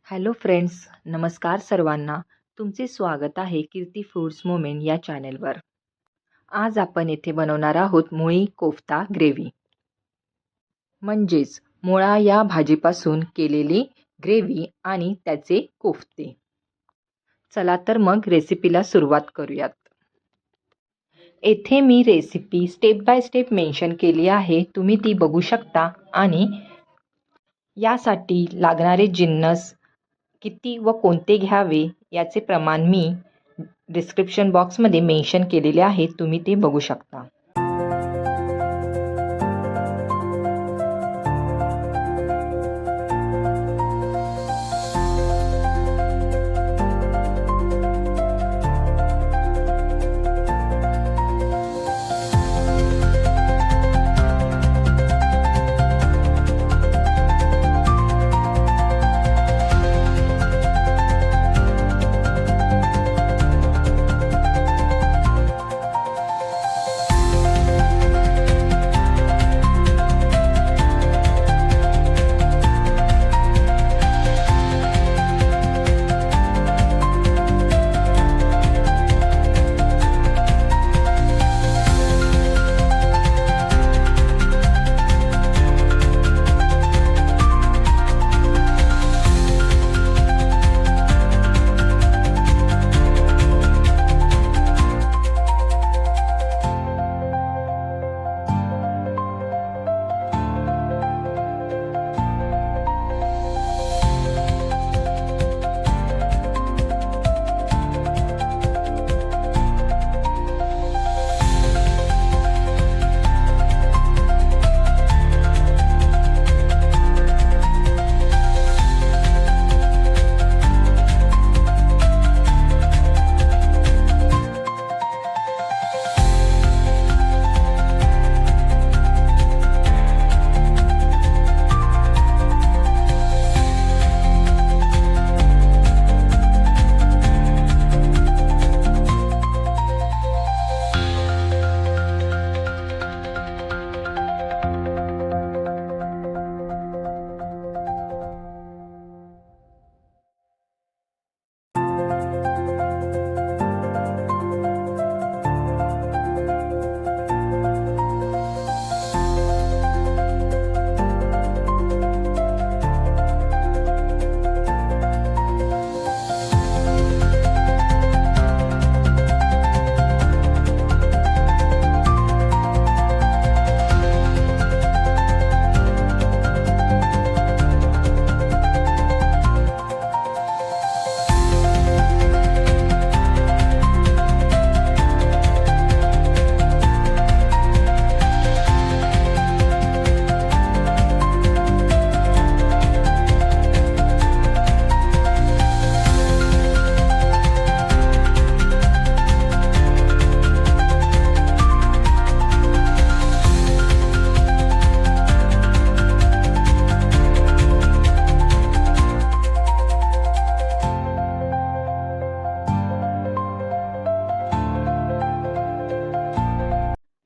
Hello friends, नमस्कार सर्वांना. तुमचे स्वागत आहे कीर्ती फूड्स मोमेंट या चॅनेलवर. आज आपण येथे बनवणार आहोत मोळी कोफ्ता ग्रेव्ही, म्हणजेच मुळा या भाजीपासून केलेली ग्रेव्ही आणि त्याचे कोफ्ते. चला तर मग रेसिपीला सुरुवात करूयात. येथे मी recipe step by step mention केली आहे, तुम्ही ती बघू शकता. आणि यासाठी लागणारे जिन्नस किती व कोणते घ्यावे याचे प्रमाण मी डिस्क्रिप्शन बॉक्समध्ये मेन्शन केलेले आहे, तुम्ही ते बघू शकता.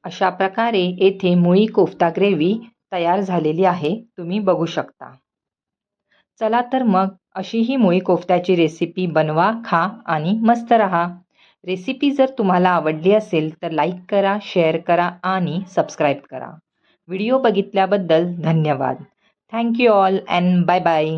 अशा प्रकारे येथे मोळी कोफ्ता ग्रेव्ही तयार झालेली आहे, तुम्ही बघू शकता. चला तर मग अशी ही मोळी कोफ्त्याची रेसिपी बनवा, खा आणि मस्त रहा. रेसिपी जर तुम्हाला आवडली असेल तर लाईक करा, शेअर करा आणि सबस्क्राईब करा. व्हिडिओ बघितल्याबद्दल धन्यवाद. Thank you all and bye bye.